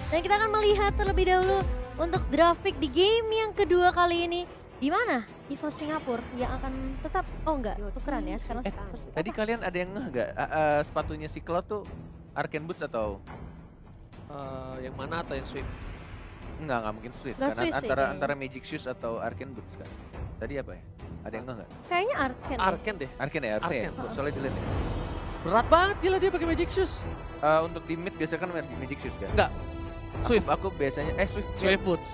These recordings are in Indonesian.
Dan kita akan melihat terlebih dahulu untuk draft pick di game yang kedua kali ini. Di mana EVO Singapura yang akan tetap, oh enggak, tukeran ya sekarang. Tadi kalian ada yang ngeh nggak sepatunya si Cloud tuh Arcane Boots atau? Yang mana atau yang Swift? Enggak mungkin Swift Nggak kan Swift sih antara Magic Shoes atau Arcane Boots kan. Tadi apa ya? Ada yang ngeh nggak? Kayaknya Arcane. Arcane deh. Arcane ya harusnya ya? Arcane. Soalnya dilihat ya. Berat banget gila dia pakai Magic Shoes. Untuk di mid biasa kan Magic Shoes kan? Enggak. Swift. Aku biasanya Swift. Swift Boots.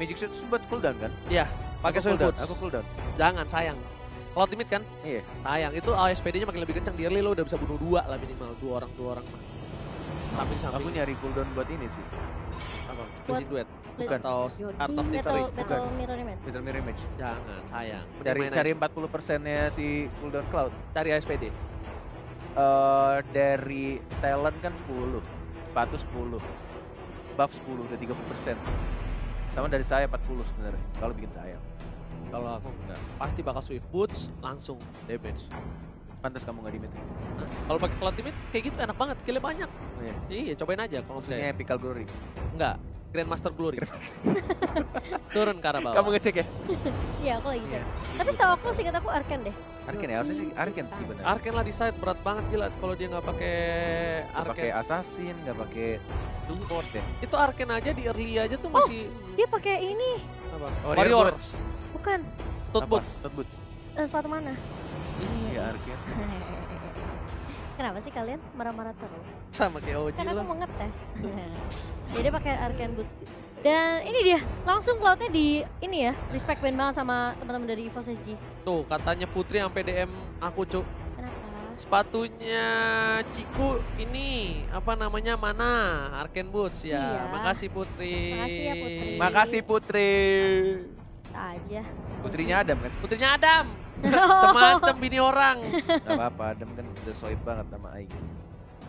Magic Shoes buat cooldown kan? Iya, pakai Aku Swift cooldown, Boots. Aku cooldown. Jangan, sayang. Kalau timid kan? Iya. Sayang, itu ASPD-nya makin lebih kencang. Di early lo udah bisa bunuh 2 lah minimal. Dua orang mah. Samping-samping. Aku nyari cooldown buat ini sih. apa? Buat- Blazing Duet. Bukan. Atau Art of Victory. Battle Mirror Image. Little Mirror Image. Jangan, sayang. Cari Mending main cari 40%-nya si cooldown Cloud. cari ASPD. Dari talent kan 10, sepatu 10, buff 10 udah 30%. Sama dari saya 40 sebenarnya kalau bikin saya. Kalau aku enggak, pasti bakal Swift Boots langsung damage. Pantas kamu nggak di mid. Nah, kalau pakai Cloud Timid kayak gitu enak banget, killnya banyak. Oh, iya. Iya, cobain aja kalau Maksudnya enggak. Epical Glory. Enggak, Grandmaster Glory. Turun ke arah bawah. Kamu ngecek ya? Iya, aku lagi cek. Iya. Tapi setahu aku seingat aku Arcane deh. Arcane ya, harusnya sih Arcane sih benar. Arcane lah di side berat banget gila kalau dia nggak pakai Nggak pakai Arcane. assassin, nggak pakai support ya. Itu Arcane aja di early aja tuh masih Dia pakai ini, apa? Warrior Warriors. bukan Tote Boots. Tote Boots. sepatu mana? Iya Arcane. Kenapa sih kalian marah-marah terus? Sama kayak OG Kan aku lah. mau ngetes. Jadi dia pakai Arcane Boots. Dan ini dia, langsung Cloud-nya di ini ya, respect band banget sama teman-teman dari EVOS SG. Tuh katanya Putri sampai DM aku cuk. Kenapa? Sepatunya Ciku ini apa namanya mana? Arcane Boots ya. Iya. Makasih Putri. Makasih ya, Putri. Makasih Putri. Tak aja. Putrinya Adam kan? Putrinya Adam. Macam bini orang. Gak apa-apa, Adam kan udah soib banget sama Aing.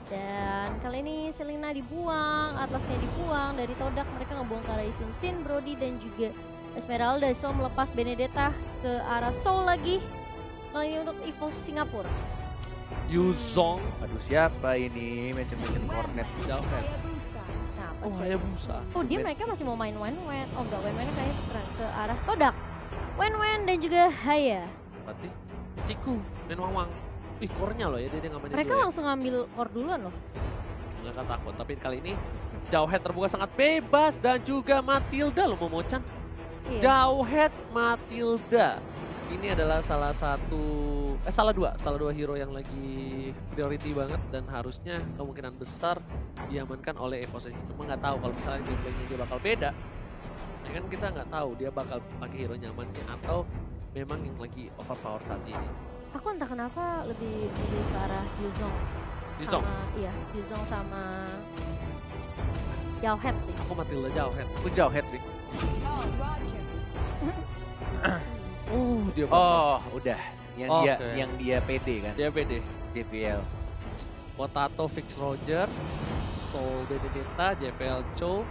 Dan kali ini Selena dibuang, Atlasnya dibuang, dari Todak mereka ngebuang ke arah Isun Sin, Brody dan juga Esmeralda. So melepas Benedetta ke arah Soul lagi. Kali ini untuk EVOS Singapura. Yuzong. Aduh siapa ini? Mention Hornet. Jauh kan. Nah, apa Oh sih? Hayabusa. Oh dia mereka masih mau main Wen-Wen. Oh enggak, Wen-Wennya kayaknya tukeran ke arah Todak. Wen-Wen dan juga Haya. Berarti Ciku main wang-wang. Ih core-nya loh ya dia nggak main Mereka dulu ya. langsung ngambil core duluan loh. Nggak takut, tapi kali ini Jauhead terbuka sangat bebas dan juga Matilda loh Momo-chan. Iya. Jauhead Matilda. Ini adalah salah dua hero yang lagi priority banget dan harusnya kemungkinan besar diamankan oleh EVOS SG. Cuma nggak tahu kalau misalnya gameplaynya dia bakal beda. Ya kan kita nggak tahu dia bakal pakai hero nyamannya atau memang yang lagi overpower saat ini. Aku entah kenapa lebih ke arah Yuzong. Yuzong? Iya, Yuzong sama Jauhead sih. Aku Matilda Jauhead. Aku jauh head sih. Dia Oh udah. Oke. Yang dia PD kan? dia PD. JPL. Potato Fix Roger, Soul Benedetta, JPL Cho,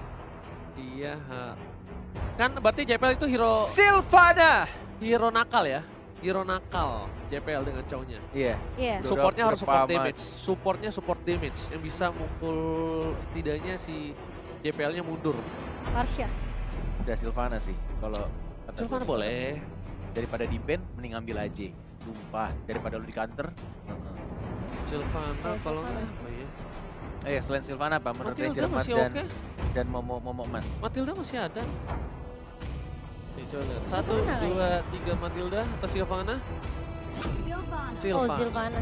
kan berarti JPL itu Sylvana! hero nakal ya, hero nakal JPL dengan Chow-nya. Iya. Iya. Udah Supportnya harus berapa support damage, supportnya support damage yang bisa mukul setidaknya si JPL-nya mundur. Marsha. Udah Sylvana sih. Kalau kata Sylvana gua. boleh. Daripada di ban mending ambil aja. Sumpah. Daripada lu di counter. Sylvana Iya, kalau Sylvana nggak sih. apa ya. Selain Sylvana apa menurut Matilda Ranger Mas masih dan oke. dan Momo Mas? Matilda masih ada. Nih coba lihat. 1, Sylvana 2, 3 Matilda atau Sylvana? Oh, Sylvana.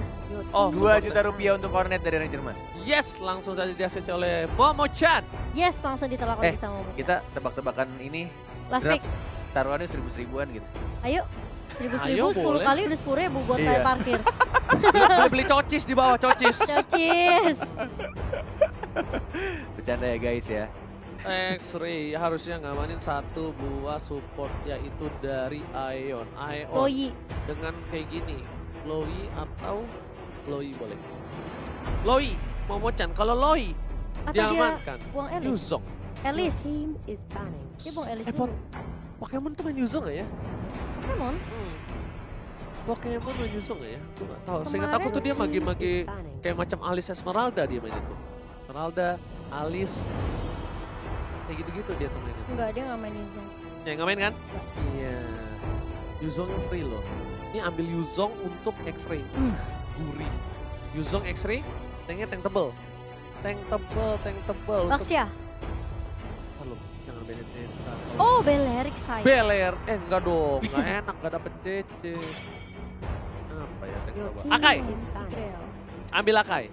Oh, 2 juta rupiah untuk Hornet dari Ranger Mas. Yes, langsung saja diaksesi oleh Momo-chan. Yes, langsung ditolak lagi sama Momo. Kita tebak-tebakan ini Last draft pick. taruhannya 1000-1000an gitu. Ayo. Ayo, 1000 10 boleh. kali udah 10.000 buat Iya. bayar parkir. Beli cocis di bawah, cocis. Cocis. Bercanda ya guys ya. X-Ray harusnya ngamanin 1 buah support yaitu dari Ion. Ion Loi. dengan kayak gini. Loi atau Loi boleh. Loi, Momo-chan. Kalau Loi Atau dia diamankan. buang Elis. Yuzong. Elis. Dia buang Elis Epot. dulu. Pokemon tuh main Yuzong gak ya? Pokemon. Pokemon main Yuzong gak ya? Gue gak tau. Seingat Kemarin aku tuh dia magi-magi kayak macam Alice Esmeralda dia main itu. Esmeralda, Alice. Kayak gitu-gitu dia tuh mainnya. Enggak, dia nggak main Yuzong. Ya nggak main kan? Iya. Yuzong free loh. Ini ambil Yuzong untuk X-ray. Gurih. Yuzong X-ray, tanknya tank tebel. Tank tebel. Luxia. Halo, jangan Benedetta. Oh, Balearic Side. Beler, enggak dong, nggak enak, nggak dapet CC. Apa ya tank tebel? Akai, Betrayal. ambil Akai.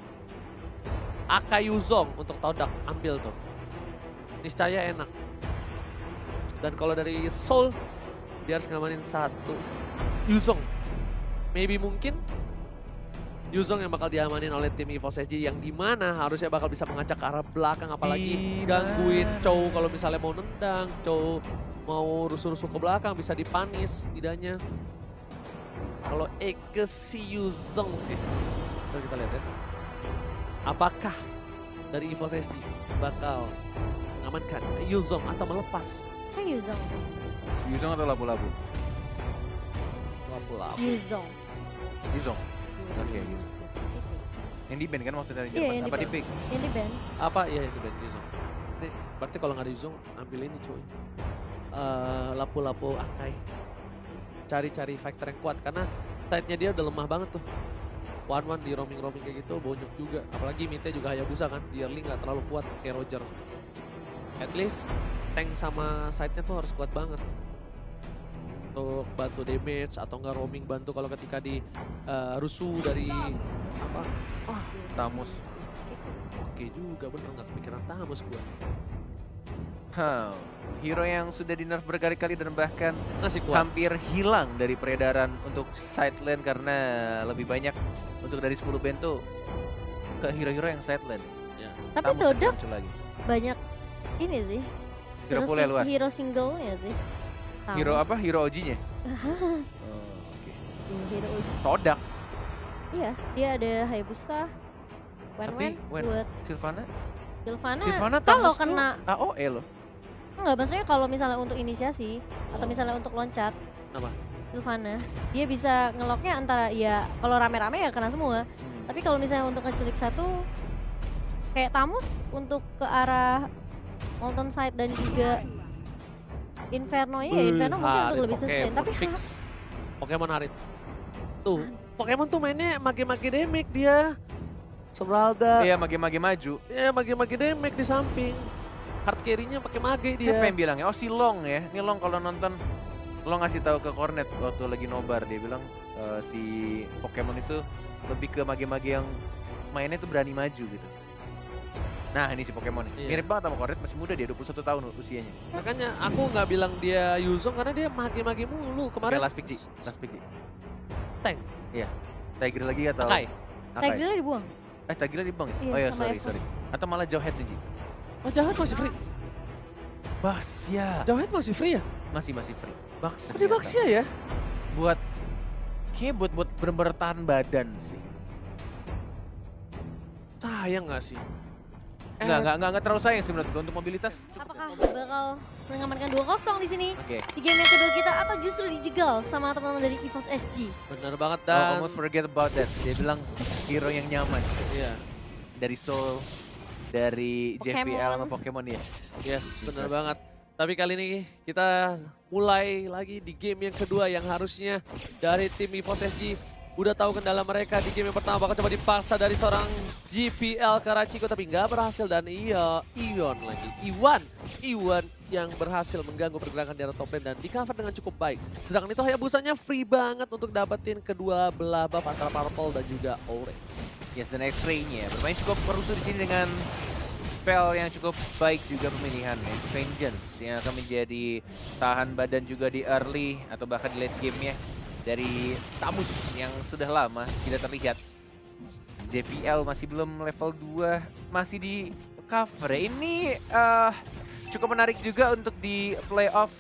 Akai Yuzong untuk Todak, ambil tuh. Niscaya enak. Dan kalau dari Soul, dia harus ngamanin satu. Yuzong. Maybe mungkin Yuzong yang bakal diamanin oleh tim EVOS SG yang dimana harusnya bakal bisa mengacak ke arah belakang. Apalagi gangguin Chow kalau misalnya mau nendang. Chow mau rusuh-rusuh ke belakang bisa dipanis tidaknya. Kalau Eke si Yuzong sis. Coba kita lihat ya. Apakah dari EVOS SG bakal mengamankan Yuzong atau melepas? Kan Yuzong. Yuzong atau labu-labu? Lapu-lapu. Yuzong. Yuzong. Oke, Yuzong. Yang di band kan maksudnya Iya, yang apa di di pick? Yang di band. Apa? Iya itu band Yuzong. Ini berarti kalau nggak ada Yuzong ambil ini cuy. Lapu-lapu Akai. Cari-cari factor yang kuat karena side-nya dia udah lemah banget tuh. One di roaming kayak gitu bonyok juga. Apalagi midnya juga Hayabusa kan. Di early nggak terlalu kuat kayak Roger. At least tank sama side-nya tuh harus kuat banget. Untuk bantu damage atau enggak roaming bantu kalau ketika di rusuh dari apa? Tamus. Oke juga bener nggak kepikiran Tamus gua. Hero yang sudah di nerf berkali-kali dan bahkan Masih kuat. hampir hilang dari peredaran untuk side lane karena lebih banyak untuk dari 10 band tuh ke hero-hero yang side lane. Ya. Tapi Tamus yang Todak muncul lagi. banyak ini sih. Hero pool luas. Hero single-nya sih. Tamus. Hero apa? Hero OG-nya? Oke. Iya, Hero OG. Todak. Iya, dia ada Hayabusa. Tapi, Wen, buat Sylvana Sylvana Tamus kalau tuh kena AOE loh. enggak, maksudnya kalau misalnya untuk inisiasi atau misalnya untuk loncat. Apa? Sylvana, dia bisa ngeloknya antara ya kalau rame-rame ya kena semua. Tapi kalau misalnya untuk ngeculik satu kayak Tamus untuk ke arah Molten Side dan juga Inferno ya, Inferno mungkin untuk lebih sustain. Tapi fix. Pokemon Harit. Tuh, Pokemon tuh mainnya mage-mage damage dia. Sebralda. Iya, mage-mage maju. Iya, mage-mage damage di samping. Hard carry-nya pakai mage dia. Siapa yang bilangnya? Oh, si Long ya. Ini Long kalau nonton Long ngasih tahu ke Cornet waktu lagi nobar, dia bilang si Pokemon itu lebih ke mage-mage yang mainnya tuh berani maju gitu. Nah, ini si Pokemon. Iya. Mirip banget sama Cornet, masih muda dia, 21 tahun usianya. Makanya aku nggak bilang dia Yuzong karena dia mage-mage mulu. Oke, Kemarin last pick Di. Last pick Di. tank. Tiger lagi atau Akai. Tigernya dibuang. Tigernya dibuang ya? Iya, Oh ya, sama sorry. Atau malah Jawhead nih, Ji. Oh, Jawhead masih free. Baxia. Jawhead masih free ya? Masih free. Baxia. Kok dia Baxia ya? Buat kayaknya buat bener-bener tahan badan sih. Sayang nggak sih? Enggak terlalu sayang sih menurut gue untuk mobilitas. Cukup. Apakah bakal mengamankan 2-0 di sini Oke. di game yang kedua kita atau justru dijegal sama teman-teman dari EVOS SG? Bener banget Oh, dan almost forget about that. Dia bilang hero yang nyaman. iya. Dari Soul, dari Pokemon. JPL sama Pokemon ya. Yes, bener banget. Tapi kali ini kita mulai lagi di game yang kedua yang harusnya dari tim EVOS SG udah tahu kendala mereka di game yang pertama bakal coba dipaksa dari seorang GPL Karachiko tapi nggak berhasil dan iya Iwan yang berhasil mengganggu pergerakan di arah top lane dan di cover dengan cukup baik. Sedangkan itu Hayabusanya free banget untuk dapetin kedua belah buff antara Purple dan juga Orange. Yes, dan X-Ray-nya bermain cukup merusuh di sini dengan spell yang cukup baik juga pemilihan ya. Vengeance yang akan menjadi tahan badan juga di early atau bahkan di late game-nya dari Tamus yang sudah lama tidak terlihat. JPL masih belum level 2, masih di cover. Ini cukup menarik juga untuk di playoff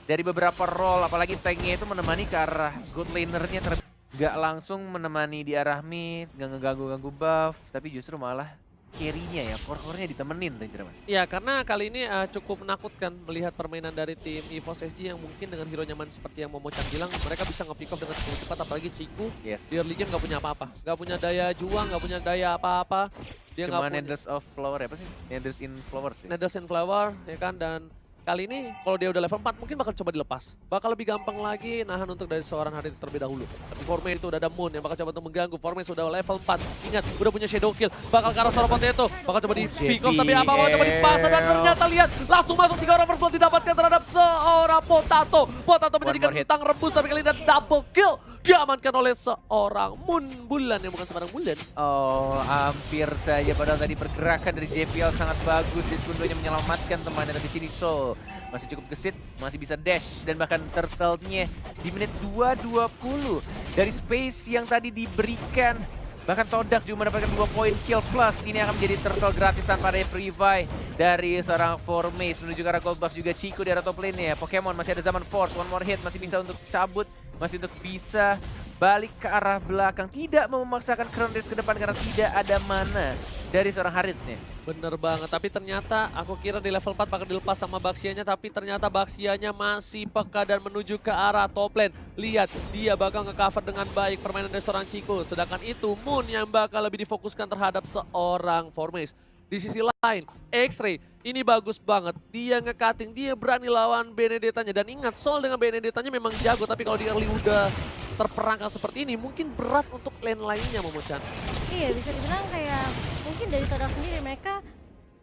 dari beberapa role, apalagi tanknya itu menemani ke arah good lanernya. Gak langsung menemani di arah mid, gak ngeganggu-ganggu buff, tapi justru malah carry-nya ya, core-core-nya ditemenin Ranger Mas. Ya, karena kali ini cukup menakutkan melihat permainan dari tim EVOS SG yang mungkin dengan hero nyaman seperti yang Momo-chan bilang, mereka bisa nge-pick off dengan cukup cepat, apalagi Ciku Yes. di early game nggak punya apa-apa. Nggak punya daya juang, nggak punya daya apa-apa. Dia nggak Cuma punya Needles of Flower apa sih? Needles in Flowers ya? Needles and Flower, ya kan, dan kali ini kalau dia udah level 4 mungkin bakal coba dilepas. Bakal lebih gampang lagi nahan untuk dari seorang Harit terlebih dahulu. Tapi Formate itu udah ada Moon yang bakal coba untuk mengganggu. Formate sudah level 4. Ingat, udah punya Shadow Kill. Bakal ke arah seorang Potato. Bakal coba di pick off, tapi apa bakal coba dipaksa dan ternyata lihat langsung masuk 3 orang first blood didapatkan terhadap seorang Potato. Potato menjadi more hit. kentang rebus tapi kali ini double kill diamankan oleh seorang Moon Bulan yang bukan sembarang Bulan. Oh, hampir saja padahal tadi pergerakan dari JPL sangat bagus. Kundonya menyelamatkan temannya tapi sini Soul masih cukup gesit, masih bisa dash dan bahkan turtle-nya di menit 2:20 dari space yang tadi diberikan. Bahkan Todak juga mendapatkan 2 poin kill plus. Ini akan menjadi turtle gratis tanpa ada revive dari seorang Formace menuju ke arah gold buff juga Chico di arah top lane-nya. Pokemon masih ada Zaman Force, one more hit masih bisa untuk cabut, masih untuk bisa balik ke arah belakang. Tidak mau memaksakan crown race ke depan karena tidak ada mana dari seorang Harith-nya. Bener banget, tapi ternyata aku kira di level 4 bakal dilepas sama Baxianya, tapi ternyata Baxianya masih peka dan menuju ke arah top lane. Lihat, dia bakal nge-cover dengan baik permainan dari seorang Chico, sedangkan itu Moon yang bakal lebih difokuskan terhadap seorang Formace. Di sisi lain, X-Ray ini bagus banget, dia nge-cutting, dia berani lawan Benedettanya, dan ingat Sol dengan Benedettanya memang jago, tapi kalau di early udah terperangkap seperti ini, mungkin berat untuk lane lainnya Momo-chan. Iya, bisa dibilang kayak mungkin dari Todak sendiri mereka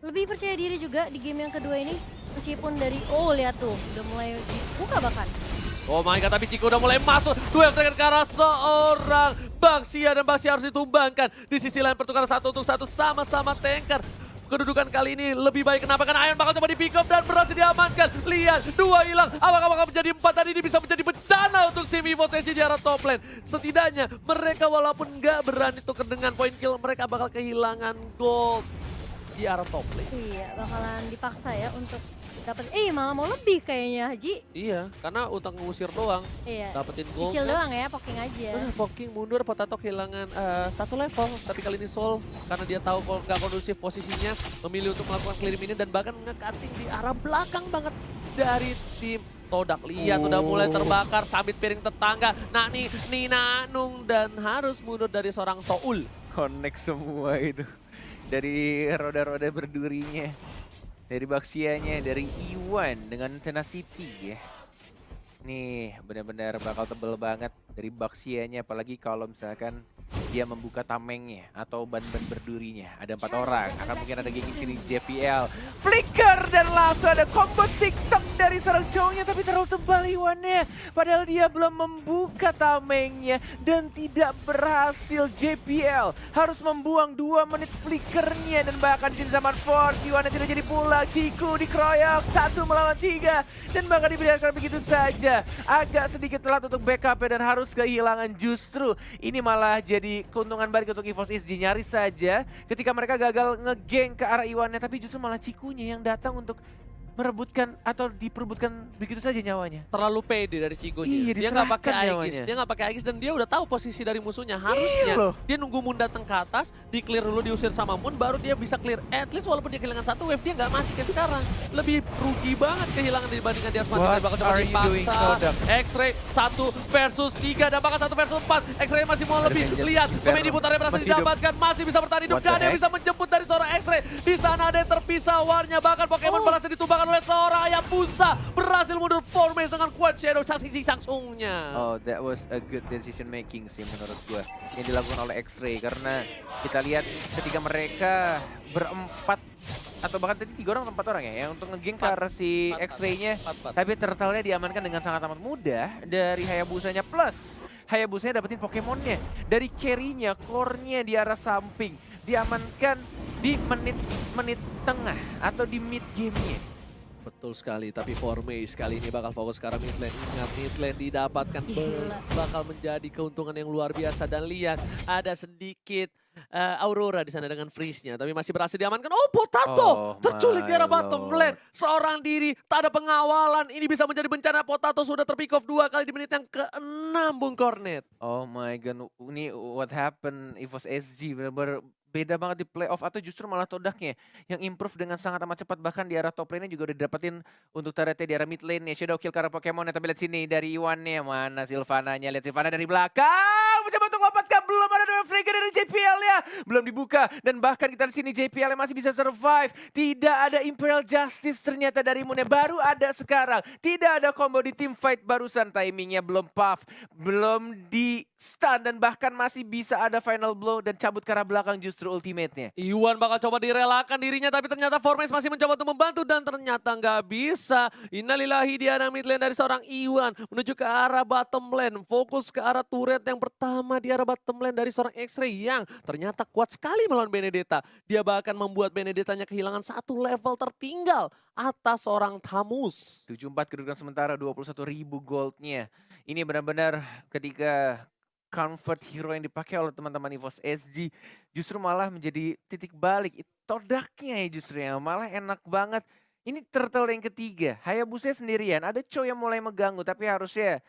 lebih percaya diri juga di game yang kedua ini. Meskipun dari, lihat tuh, udah mulai dibuka bahkan. Oh my god, tapi Chico udah mulai masuk. Duel striker ke arah seorang Baxia, dan Baxia harus ditumbangkan. Di sisi lain pertukaran 1 untuk 1 sama-sama tanker. Kedudukan kali ini lebih baik. Kenapa? Karena Ion bakal coba di pick up dan berhasil diamankan. Lihat, 2 hilang. Apakah bakal menjadi 4 tadi? Ini bisa menjadi bencana untuk tim EVOS SG di arah top lane. Setidaknya mereka walaupun nggak berani tuker dengan point kill, mereka bakal kehilangan gold di arah top lane. Iya, bakalan dipaksa ya untuk dapat. Malah mau lebih kayaknya, Haji. Iya, karena utang ngusir doang. Iya. Dapetin gold. Kecil doang ya, poking aja. Poking mundur, Potato kehilangan 1 level. Tapi kali ini Soul, karena dia tahu kalau nggak kondusif posisinya, memilih untuk melakukan clear ini dan bahkan nge-cutting di arah belakang banget dari tim Todak. Lihat udah mulai terbakar, sabit piring tetangga. Nah nih, Nina Nung, dan harus mundur dari seorang Soul. Connect semua itu. Dari roda-roda berdurinya. Dari Baxianya, dari Iwan dengan Tenacity ya. Nih benar-benar bakal tebel banget dari Baxianya, apalagi kalau misalkan dia membuka tamengnya atau ban-ban berdurinya. Ada 4 orang, akan mungkin ada geng sini JPL. Flicker dan langsung ada combo TikTok dari seorang cowoknya, tapi terlalu tebal Iwannya. Padahal dia belum membuka tamengnya dan tidak berhasil. JPL harus membuang 2 menit flickernya dan bahkan sini Zaman Force. Iwannya tidak jadi pulang, Ciku dikeroyok 1 melawan 3 dan bahkan dibiarkan begitu saja. Agak sedikit telat untuk backup dan harus kehilangan, justru ini malah jadi keuntungan balik untuk EVOS SG. Nyaris saja ketika mereka gagal ngegeng ke arah Iwannya, tapi justru malah Cikunya yang datang untuk merebutkan atau diperebutkan begitu saja nyawanya. Terlalu pede dari Cigonya. Iya, dia nggak pakai diserahkan Aegis, nyawanya. dia nggak pakai Aegis dan dia udah tahu posisi dari musuhnya. Harusnya loh. dia nunggu Moon datang ke atas, di clear dulu, diusir sama Moon, baru dia bisa clear. At least walaupun dia kehilangan 1 wave, dia nggak mati kayak sekarang. Lebih rugi banget kehilangan dibandingkan dia harus mati. What Bakal coba are you doing, dipaksa. Todak? X-Ray 1 versus 3 dan bahkan 1 versus 4. X-Ray masih mau lebih. Vengeance, Lihat, pemain Inferno. diputarnya berhasil Masih hidup. didapatkan, masih bisa bertahan hidup. What the Gak ada yang heck? bisa menjemput dari seorang X-Ray. Di sana ada yang terpisah warnya, bahkan Pokemon berhasil ditumbangkan oleh seorang Hayabusa. Berhasil mundur Formace dengan kuat Shadow sangsungnya. Oh, that was a good decision making sih menurut gua yang dilakukan oleh X-Ray, karena kita lihat ketika mereka berempat atau bahkan tadi 3 orang atau 4 orang ya yang untuk ngegeng ke arah si X-Ray-nya, tapi turtle-nya diamankan dengan sangat amat mudah dari Hayabusanya, plus Hayabusanya dapetin Pokemonnya dari carry-nya, core-nya di arah samping diamankan di menit-menit tengah atau di mid game-nya. Betul sekali, tapi Formace kali ini bakal fokus ke arah mid lane. Ingat, mid lane didapatkan bakal menjadi keuntungan yang luar biasa. Dan lihat, ada sedikit Aurora di sana dengan freeze-nya, tapi masih berhasil diamankan. Oh, Potato terculik di arah bottom lane. Seorang diri, tak ada pengawalan. Ini bisa menjadi bencana. Potato sudah terpick off 2 kali di menit yang ke-6, Bung Cornet. Oh my god, ini what happened EVOS SG, benar-benar beda banget di playoff atau justru malah Todaknya yang improve dengan sangat amat cepat, bahkan di arah top lane-nya juga udah didapetin untuk turretnya di arah mid lane-nya. Shadow kill karena Pokemon, tapi lihat sini dari Iwan-nya, mana Sylvana-nya, lihat Sylvana dari belakang, mencoba untuk lompatkah, belum ada Duel Fragger dari JPL-nya, belum dibuka, dan bahkan kita di sini JPL masih bisa survive. Tidak ada Imperial Justice ternyata dari Moon-nya, baru ada sekarang. Tidak ada combo di team fight barusan, timingnya belum puff, belum di stun, dan bahkan masih bisa ada final blow dan cabut ke arah belakang justru ultimate-nya. Iwan bakal coba direlakan dirinya, tapi ternyata Formase masih mencoba untuk membantu dan ternyata nggak bisa. Innalillahi di arah mid lane dari seorang Iwan menuju ke arah bottom lane, fokus ke arah turret yang pertama di arah bottom lane dari seorang X-Ray yang ternyata kuat sekali melawan Benedetta. Dia bahkan membuat Benedettanya kehilangan 1 level tertinggal atas seorang Tamus. 7-4 kedudukan sementara, 21.000 goldnya. Ini benar-benar ketika comfort hero yang dipakai oleh teman-teman EVOS SG justru malah menjadi titik balik. Todaknya ya justru yang malah enak banget. Ini turtle yang ketiga, Hayabusa sendirian. Ada Cho yang mulai mengganggu tapi harusnya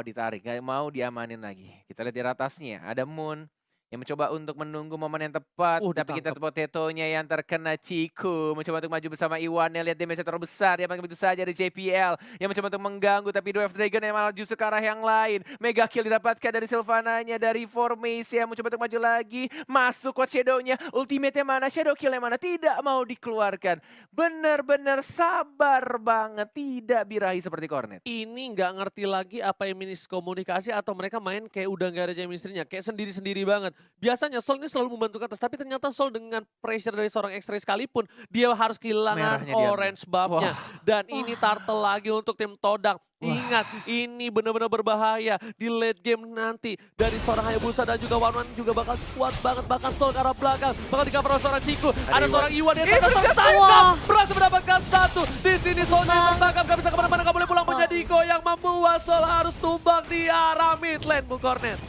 ditarik, gak mau diamanin lagi. Kita lihat di atasnya ada Moon yang mencoba untuk menunggu momen yang tepat, tapi kita Potato-nya yang terkena Ciku, mencoba untuk maju bersama Iwan-nya, lihat damage terlalu besar, dia begitu saja dari JPL, yang mencoba untuk mengganggu, tapi Dwarf Dragon yang malah justru ke arah yang lain. Mega kill didapatkan dari Sylvana-nya, dari Formase yang mencoba untuk maju lagi, masuk quad Shadow-nya, ultimate-nya mana, Shadow kill-nya mana, tidak mau dikeluarkan. Benar-benar sabar banget, tidak birahi seperti Cornet. Ini nggak ngerti lagi apa yang miskomunikasi atau mereka main kayak udah nggak ada chemistry-nya, kayak sendiri-sendiri banget. Biasanya Sol ini selalu membantu ke atas, tapi ternyata Sol dengan pressure dari seorang X-Ray sekalipun, dia harus kehilangan orange buff-nya. Dan ini turtle lagi untuk tim Todak. Ingat, ini benar-benar berbahaya di late game nanti. Dari seorang Hayabusa dan juga Wanwan juga bakal kuat banget. Bahkan Sol ke arah belakang, bakal di-cover oleh seorang Ciku. Ada seorang Iwan yang tertangkap, berhasil mendapatkan 1. Di sini Solnya tertangkap, gak bisa kemana-mana, gak boleh pulang. Menjadi Iko yang membuat Sol harus tumbang di arah mid lane, Bung Cornet.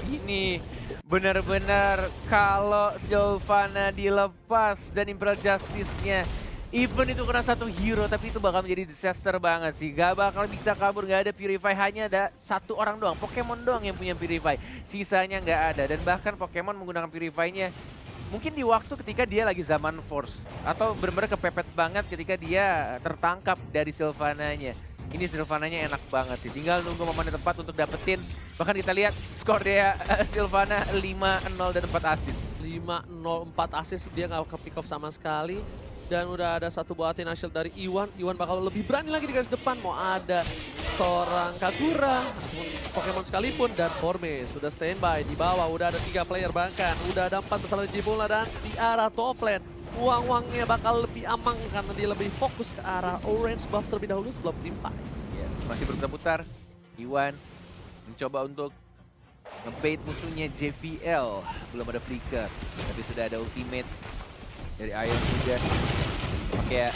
Ini benar-benar kalau Sylvana dilepas dan Imperial Justice-nya, even itu kena 1 hero, tapi itu bakal menjadi disaster banget sih. Gak bakal bisa kabur, gak ada Purify, hanya ada 1 orang doang, Pokemon doang yang punya Purify. Sisanya gak ada, dan bahkan Pokemon menggunakan Purify-nya mungkin di waktu ketika dia lagi zaman Force, atau benar-benar kepepet banget ketika dia tertangkap dari Sylvana-nya. Ini Sylvana-nya enak banget sih, tinggal nunggu momen yang tepat untuk dapetin. Bahkan kita lihat skor dia Sylvana 5-0 dan 4 assist. 5-0, 4 assist, dia gak ke pick off sama sekali. Dan udah ada 1 buah Athena Shield dari Iwan. Iwan bakal lebih berani lagi di garis depan. Mau ada seorang Kagura, Pokemon sekalipun, dan Formase sudah standby di bawah. Udah ada 3 player bahkan. Udah ada 4 bersama Jibula dan di arah top lane. Uang-uangnya bakal lebih aman karena dia lebih fokus ke arah orange buff terlebih dahulu sebelum timpa. Yes, masih berputar-putar. Iwan mencoba untuk ngebait musuhnya JPL. Belum ada flicker, tapi sudah ada ultimate dari Ion juga. Pakai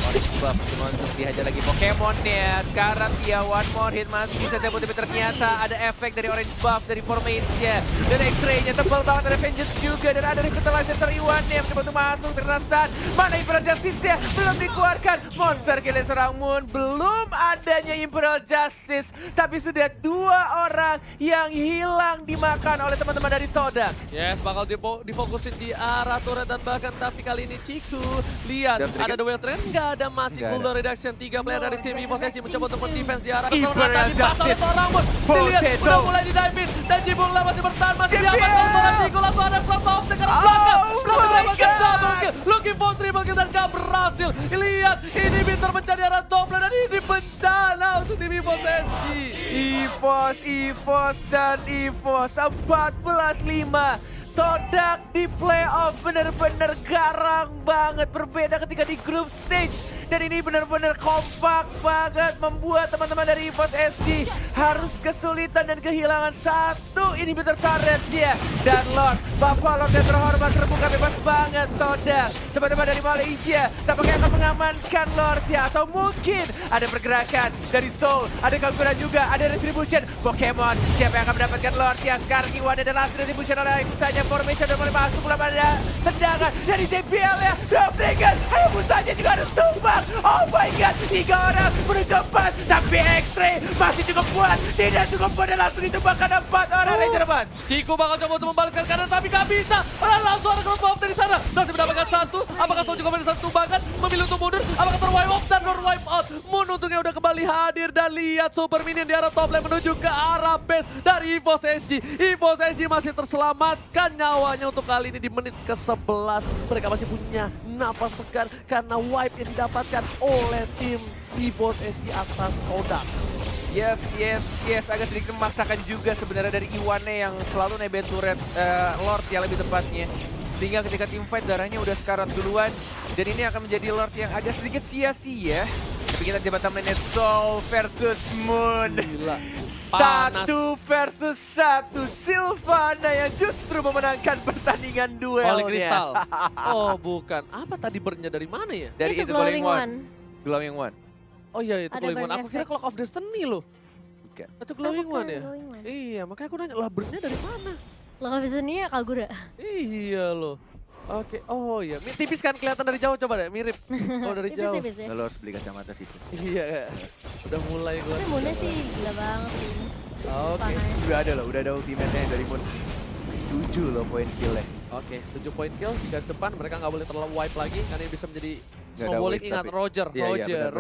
orange buff cuma untuk dihajar lagi Pokemonnya. Sekarang dia one more hit masih bisa tembak, tapi ternyata ada efek dari orange buff dari Formase-nya. Dan X-Ray-nya tebal banget, ada Vengeance juga. Dan ada Revitalizer dari Iwan-nya yang mencoba untuk masuk, terkena stun. Mana Imperial Justice-nya? Belum dikeluarkan. Monster kill seorang Moon. Belum adanya Imperial Justice. Tapi sudah 2 orang yang hilang dimakan oleh teman-teman dari Todak. Yes, bakal difokusin di arah turret dan bahkan tapi kali ini Ciku. Lihat, ada duel trend, nggak ada, masih cooldown reduction. 3 player dari tim EVOS SG mencoba untuk mendefense di arah Imperial Justice. seorang Moon. Dilihat, udah mulai di-dive in. Dan Jibula masih bertahan, masih diamankan seorang Ciku. Langsung ada front off dengan belakang. Langsung mendapatkan double kill. Looking for triple kill dan nggak berhasil. Lihat, ini Bitter mencari arah top lane dan ini bencana untuk tim EVOS SG. EVOS dan EVOS 14-5. Todak di playoff benar-benar garang banget, berbeda ketika di group stage. Dan ini benar-benar kompak banget, membuat teman-teman dari EVOS SG harus kesulitan dan kehilangan 1 inhibitor turret dia. Dan Lord, Bapak Lord yang terhormat terbuka bebas banget Todak. Teman-teman dari Malaysia tampaknya akan mengamankan Lord ya. Atau mungkin ada pergerakan dari Soul, ada Kagura juga, ada Retribution. Pokemon, siapa yang akan mendapatkan Lord ya? Sekarang Iwan dan last Retribution oleh misalnya Formation dan mulai masuk, belum ada tendangan dari JPL ya. Dragon, Hayabusanya juga harus tumbang. Oh my god, 3 orang menuju 4, tapi X-Ray masih cukup kuat, tidak cukup kuat dan langsung ditumbangkan 4 orang Ranger Bus. Chico bakal coba untuk membalaskan kanan tapi gak bisa. Padahal langsung ada crossbow dari sana. Masih mendapatkan 1. Apakah Soul juga mendapatkan 1 tumbangan? Memilih untuk mundur. Apakah terwipe off dan wipe out? Moon untungnya udah kembali hadir dan lihat Super Minion di arah top lane menuju ke arah base dari EVOS SG. EVOS SG masih terselamatkan nyawanya untuk kali ini di menit ke-11. Mereka masih punya napas segar karena wipe yang didapatkan oleh tim EVOS SG atas Todak. Yes, agak sedikit memaksakan juga sebenarnya dari Iwane yang selalu nebeng turret Lord ya lebih tepatnya. Sehingga ketika tim fight darahnya udah sekarat duluan. Dan ini akan menjadi Lord yang agak sedikit sia-sia. Tapi kita di bottom lane Soul versus Moon. Gila. Panas. 1 versus 1. Sylvana yang justru memenangkan pertandingan duelnya. Holy Crystal. Oh bukan. Apa tadi burn-nya dari mana ya? Dari Itu itu Glowing One. One. Glowing One. Oh iya itu Ada Glowing One. burn Aku kira effect. Clock of Destiny loh. Bukan. Itu Glowing bukan, One ya? Glowing One. Iya makanya aku nanya, lah burn-nya dari mana? Lo gak bisa nih ya Kagura. Iya loh. Oke, oh iya. Tipis kan kelihatan dari jauh, coba deh mirip. Oh dari jauh. Tipis ya. Lo harus beli kacamata situ. Iya, udah mulai gue. Tapi Moonnya sih gila banget sih. Oke. Panai. Udah ada ultimate-nya dari Moon. 7 loh poin kill-nya. Oke, 7 poin kill, guys depan mereka nggak boleh terlalu wipe lagi karena ini bisa menjadi Nggak ada snowballing. wave Ingat tapi. Roger, Iya, benar-benar.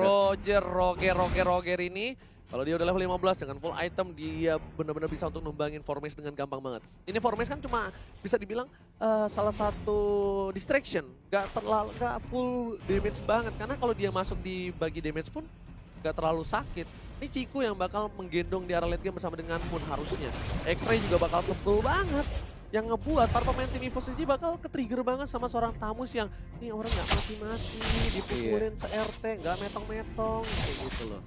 Roger ini kalau dia udah level 15 dengan full item dia benar-benar bisa untuk numbangin Formase dengan gampang banget. Ini Formase kan cuma bisa dibilang salah satu distraction, nggak full damage banget karena kalau dia masuk di bagi damage pun nggak terlalu sakit. Ini Chico yang bakal menggendong di arah late game bersama dengan Moon harusnya. X-Ray juga bakal tebel banget. Yang ngebuat para pemain tim EVOS SG bakal ke-trigger banget sama seorang Tamus yang ini orang nggak mati-mati, dipukulin se-RT, nggak metong-metong, kayak gitu loh.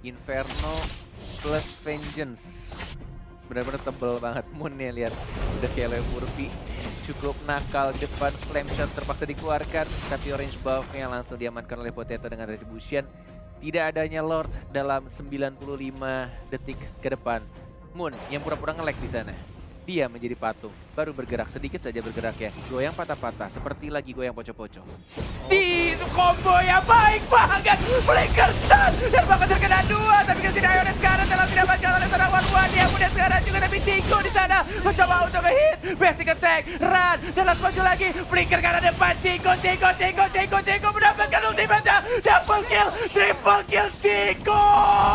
Inferno plus Vengeance. Benar-benar tebel banget Moon ya, lihat. Udah kayak Leo Murphy. Cukup nakal di depan, flame shot terpaksa dikeluarkan. Tapi orange buff-nya langsung diamankan oleh Potato dengan Retribution. Tidak adanya Lord dalam 95 detik ke depan. Moon yang pura-pura nge-lag di sana. Dia menjadi patung, baru bergerak sedikit saja bergerak ya. Goyang patah-patah, seperti lagi goyang poco-poco. Di combo yang baik banget, Flicker Stun dan bahkan terkena 2, tapi kasih Ionis sekarang dalam didapatkan oleh seorang One dia mudah sekarang juga, tapi Chico di sana mencoba untuk nge-hit, basic attack, run, dan langsung maju lagi, Flicker karena depan Chico mendapatkan ultimate, double kill, triple kill Chico.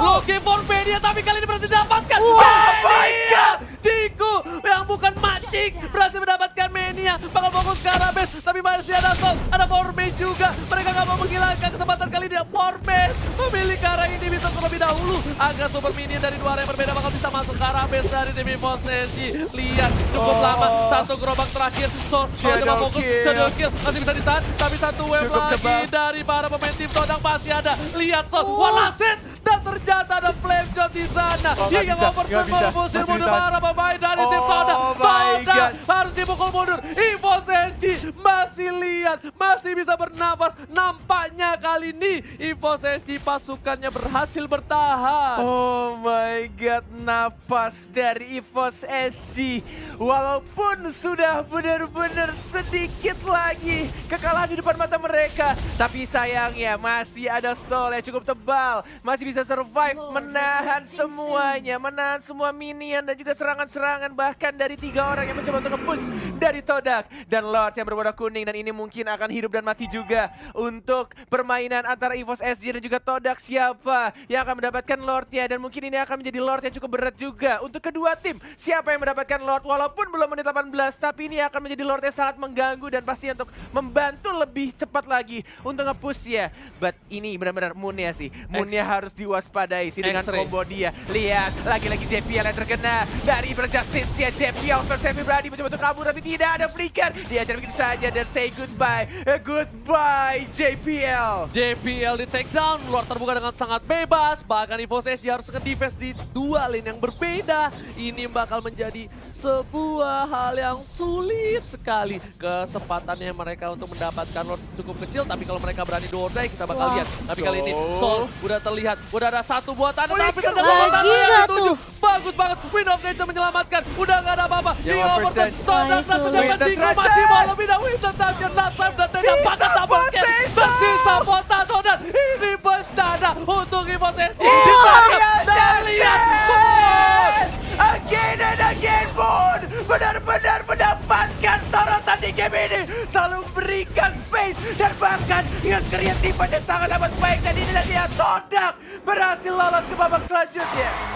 Looking for Mania tapi kali ini berhasil didapatkan. Oh my God! Chico yang bukan macik berhasil mendapatkan Mania. Bakal fokus ke arah base tapi masih ada Soul, ada Formase juga. Mereka nggak mau menghilangkan kesempatan kali ini. Formase memilih ke arah ini bisa terlebih dahulu agar Super Minion dari dua arah yang berbeda bakal bisa masuk ke arah base dari tim EVOS SG. Lihat cukup lama satu gerobak terakhir. Soul coba fokus shadow kill masih bisa ditahan tapi satu wave lagi dari para pemain tim Todak masih ada. Lihat Soul walasit dan ternyata ada flame shot di sana. Hingga overturn mengusir mundur para pemain dari tim Todak. Todak harus dipukul mundur. EVOS SG masih lihat, masih bisa bernafas. Nampaknya kali ini EVOS SG pasukannya berhasil bertahan. Oh my God, napas dari EVOS SG. Walaupun sudah benar-benar sedikit lagi kekalahan di depan mata mereka, tapi sayangnya masih ada Soul yang cukup tebal, masih bisa survive, menahan semuanya, menahan semua minion dan juga serangan-serangan bahkan dari 3 orang yang mencoba untuk nge-push dari Todak dan Lord yang berwarna kuning, dan ini mungkin akan hidup dan mati juga untuk permainan antara EVOS SG dan juga Todak. Siapa yang akan mendapatkan Lordnya, dan mungkin ini akan menjadi Lord yang cukup berat juga untuk kedua tim. Siapa yang mendapatkan Lord walaupun belum menit 18, tapi ini akan menjadi Lord yang sangat mengganggu dan pasti untuk membantu lebih cepat lagi untuk nge-push ya. But ini benar-benar Moonnya sih, Moonnya harus diwaspadai sih dengan combo dia. Lihat lagi-lagi JPL yang terkena dari Evil Justice ya. JPL versus Berani mencoba untuk kabur tapi tidak ada flicker. Dia akan begitu saja dan say goodbye. Goodbye JPL. JPL di take down, luar terbuka dengan sangat bebas. Bahkan EVOS SG harus nge-defense di dua lane yang berbeda. Ini bakal menjadi sebuah hal yang sulit sekali. Kesempatannya mereka untuk mendapatkan Lord cukup kecil, tapi kalau mereka berani do or die kita bakal lihat. Tapi kali ini Soul udah terlihat, udah ada satu buatan, tapi ternyata buatan yang dituju. Bagus banget, Wind of Nature menyelamatkan. Udah gak ada apa-apa. Di overturn, Todak satu jaman Chico masih mau lebih dari Wind of Nature. Natsam dan tidak patah double kill. Tersisa Potato dan ini bencana. Evos SG. Dan lihat again and again Moon benar-benar mendapatkan sorotan di game ini, selalu berikan space dan bahkan dengan kreativitas sangat amat baik, dan ini dia Todak berhasil lolos ke babak selanjutnya.